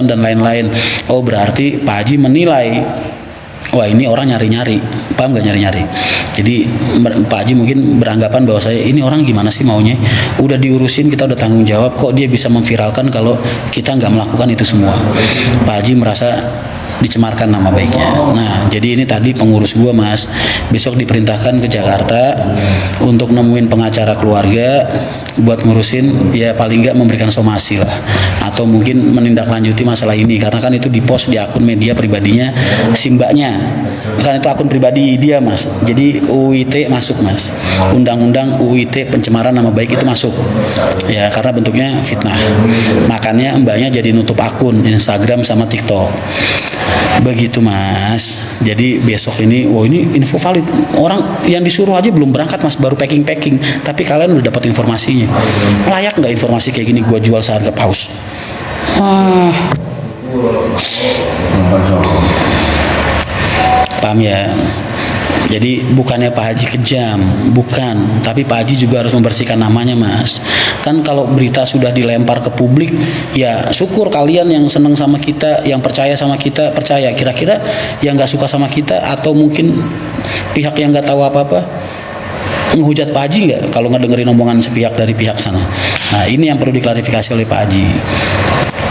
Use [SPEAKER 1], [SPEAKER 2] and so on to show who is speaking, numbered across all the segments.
[SPEAKER 1] urusan dan lain-lain. Oh berarti Pak Haji menilai, wah ini orang nyari-nyari, paham gak nyari-nyari? Jadi Pak Haji mungkin beranggapan bahwa saya ini orang gimana sih maunya? Udah diurusin, kita udah tanggung jawab, kok dia bisa memviralkan kalau kita nggak melakukan itu semua? Pak Haji merasa dicemarkan nama baiknya. Nah, jadi ini tadi pengurus gua Mas, besok diperintahkan ke Jakarta untuk nemuin pengacara keluarga buat ngurusin, ya paling nggak memberikan somasi lah, atau mungkin menindaklanjuti masalah ini, karena kan itu dipost di akun media pribadinya si mbaknya, kan itu akun pribadi dia Mas. Jadi UIT masuk Mas, undang-undang UIT pencemaran nama baik itu masuk ya, karena bentuknya fitnah, makanya mbaknya jadi nutup akun Instagram sama TikTok. Begitu Mas. Jadi besok ini, wah ini info valid. Orang yang disuruh aja belum berangkat Mas, baru packing. Tapi kalian udah dapat informasinya. Layak nggak informasi kayak gini gua jual seharga paus? Paham ya? Jadi bukannya Pak Haji kejam, bukan. Tapi Pak Haji juga harus membersihkan namanya Mas. Kan kalau berita sudah dilempar ke publik, ya syukur kalian yang seneng sama kita, yang percaya sama kita, percaya. Kira-kira yang nggak suka sama kita, atau mungkin pihak yang nggak tahu apa-apa, menghujat Pak Haji nggak kalau ngedengerin omongan sepihak dari pihak sana? Nah ini yang perlu diklarifikasi oleh Pak Haji.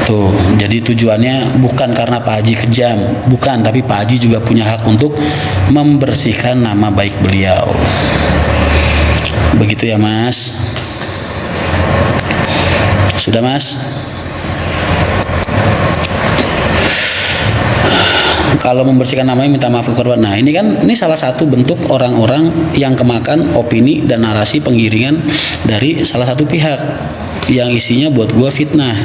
[SPEAKER 1] Tuh, jadi tujuannya bukan karena Pak Haji kejam, bukan, tapi Pak Haji juga punya hak untuk membersihkan nama baik beliau. Begitu ya Mas. Sudah Mas? Kalau membersihkan namanya minta maaf ke korban. Nah ini salah satu bentuk orang-orang yang kemakan opini dan narasi penggiringan dari salah satu pihak yang isinya buat gua fitnah.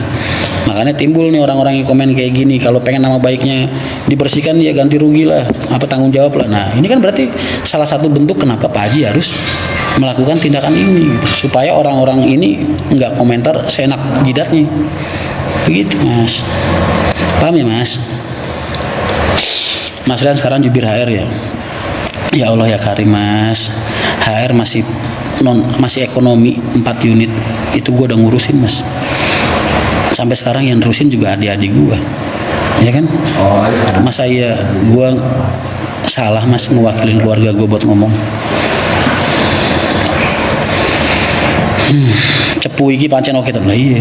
[SPEAKER 1] Makanya timbul nih orang-orang yang komen kayak gini, kalau pengen nama baiknya dibersihkan ya ganti rugi lah, apa tanggung jawab lah. Nah ini kan berarti salah satu bentuk kenapa Pak Haji harus melakukan tindakan ini gitu, supaya orang-orang ini nggak komentar seenak jidatnya. Begitu Mas. Paham ya Mas? Mas Rian sekarang jubir HR ya. Ya Allah ya Karim Mas. HR masih ekonomi 4 unit. Itu gue udah ngurusin Mas. Sampai sekarang yang nerusin juga adik-adik gue. Ya kan? Masa iya gue salah Mas ngewakilin keluarga gue buat ngomong. Cepu iki pancen oke lah iya.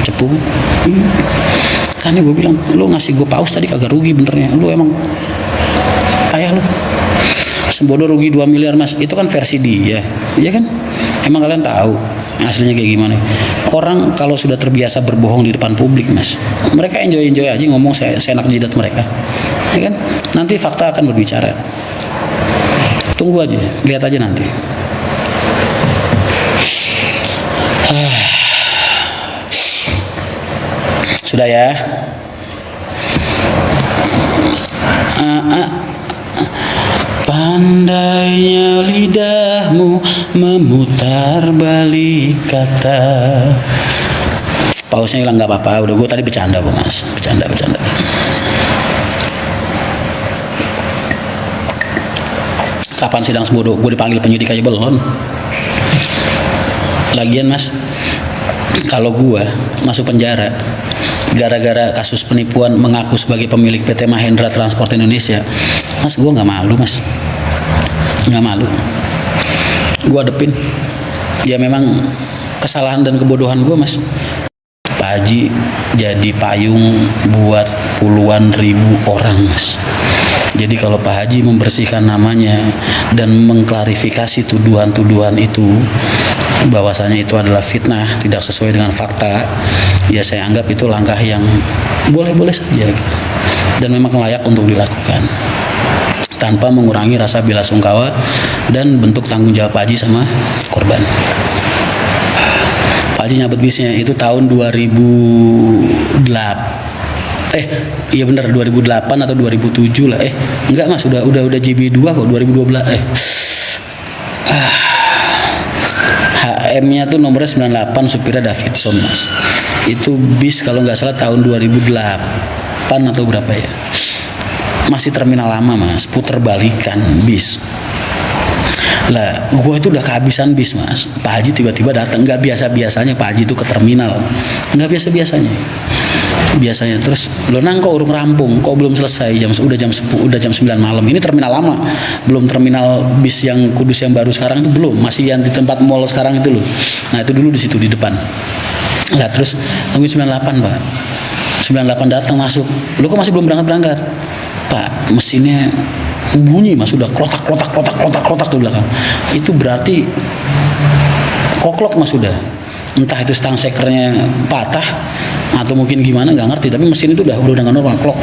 [SPEAKER 1] Cepu. Kan gue bilang, lu ngasih gue paus tadi kagak rugi benernya. Lu emang ayah lu. Sembodo rugi 2 miliar Mas. Itu kan versi dia. Iya kan? Emang kalian tahu aslinya kayak gimana? Orang kalau sudah terbiasa berbohong di depan publik Mas, mereka enjoy aja ngomong seenak jidat mereka. Ya kan? Nanti fakta akan berbicara. Tunggu aja, lihat aja nanti. Sudah ya. Pandainya lidahmu memutar balik kata. Pausnya hilang nggak apa-apa. Udah gue tadi bercanda kok Mas. Bercanda. Kapan sidang Sembodo? Gue dipanggil penyidik aja belum. Lagian Mas, kalau gue masuk penjara gara-gara kasus penipuan mengaku sebagai pemilik PT Mahendra Transport Indonesia, Mas, gue nggak malu Mas, nggak malu. Gue adepin. Ya memang kesalahan dan kebodohan gue Mas. Pak Haji jadi payung buat puluhan ribu orang Mas. Jadi kalau Pak Haji membersihkan namanya dan mengklarifikasi tuduhan-tuduhan itu, bahwasanya itu adalah fitnah, tidak sesuai dengan fakta, ya saya anggap itu langkah yang boleh-boleh saja dan memang layak untuk dilakukan tanpa mengurangi rasa bela sungkawa dan bentuk tanggung jawab Pak Haji sama korban. Pak Haji nyabet bisnya itu tahun 2008. Iya benar 2008 atau 2007 lah. Enggak Mas, udah JB2 kok 2012. HM-nya tuh nomornya 98, supirnya Davidson Mas. Itu bis kalau nggak salah tahun 2008 atau berapa ya. Masih terminal lama Mas, puter balikan bis. Lah, gue itu udah kehabisan bis Mas. Pak Haji tiba-tiba datang, nggak biasa-biasanya Pak Haji itu ke terminal, nggak biasa-biasanya. biasanya. Terus lo nang kok urung rampung, kok belum selesai, udah jam 10, udah jam 9 malam. Ini terminal lama, belum terminal bis yang Kudus yang baru sekarang itu belum, masih yang di tempat mall sekarang itu loh. Nah itu dulu di situ di depan. Nah terus tungguin 98 Pak, 98 datang masuk, lo kok masih belum berangkat Pak, mesinnya bunyi Mas, udah klotak di belakang. Itu berarti koklok Mas, sudah entah itu stang sekernya patah atau mungkin gimana nggak ngerti, tapi mesin itu udah nggak normal, klok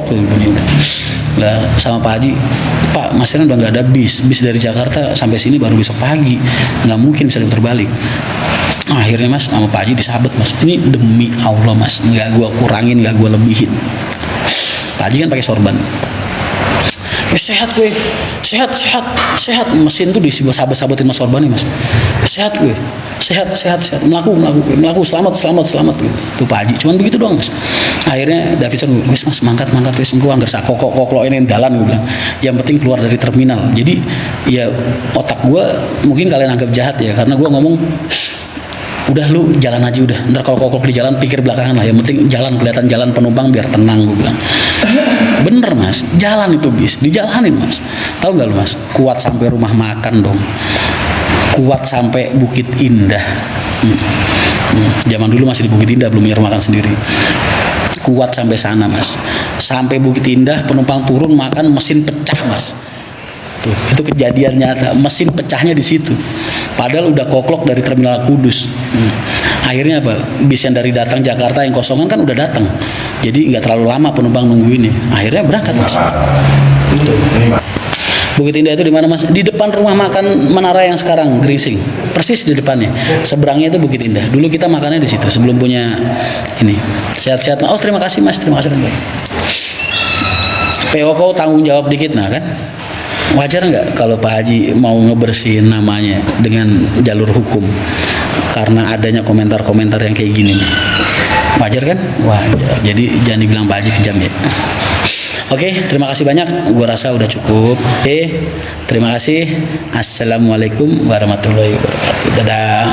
[SPEAKER 1] tuh bunyi udah. Lah sama Pak Haji, Pak mesinnya udah nggak ada bis dari Jakarta sampai sini baru besok pagi, nggak mungkin bisa diputar balik. Nah, akhirnya Mas sama Pak Haji disabet Mas, ini demi Allah Mas, nggak gua kurangin, nggak gua lebihin. Pak Haji kan pakai sorban. Sehat gue, sehat. Mesin tuh disabet-sabetin Mas sorban nih Mas. Sehat gue, sehat. Melaku, selamat gitu. Tuh Pak Haji, cuman begitu doang Mas. Akhirnya Davidson, wis Mas mangkat wis engko anggar sak kokok ini dalan gue bilang. Yang penting keluar dari terminal. Jadi ya otak gue mungkin kalian anggap jahat ya, karena gue ngomong udah lu jalan aja udah, ntar kalau kokok di jalan pikir belakangan lah, yang penting jalan, kelihatan jalan penumpang biar tenang, gue bilang. Bener Mas, jalan itu bis dijalanin Mas. Tahu nggak lu Mas, kuat sampai rumah makan dong, kuat sampai Bukit Indah. Zaman dulu masih di Bukit Indah, belum punya rumah makan sendiri. Kuat sampai sana Mas, sampai Bukit Indah penumpang turun makan mesin pecah Mas. Tuh, itu kejadian nyata, mesin pecahnya di situ. Padahal udah koklok dari terminal Kudus. Akhirnya apa? Bis yang dari datang Jakarta yang kosongan kan udah datang. Jadi nggak terlalu lama penumpang nunggu ini. Akhirnya berangkat Mas. Bukit Indah itu di mana Mas? Di depan rumah makan Menara yang sekarang Gringsing. Persis di depannya. Seberangnya itu Bukit Indah. Dulu kita makannya di situ sebelum punya ini. Sehat-sehat. Oh terima kasih Mas, terima kasih. PO kau tanggung jawab dikit nah kan? Wajar nggak kalau Pak Haji mau ngebersihin namanya dengan jalur hukum karena adanya komentar-komentar yang kayak gini nih? Wajar kan? Wajar. Jadi jangan dibilang Pak Haji kejam ya. Oke, terima kasih banyak. Gua rasa udah cukup. Terima kasih. Assalamualaikum warahmatullahi wabarakatuh. Dadah.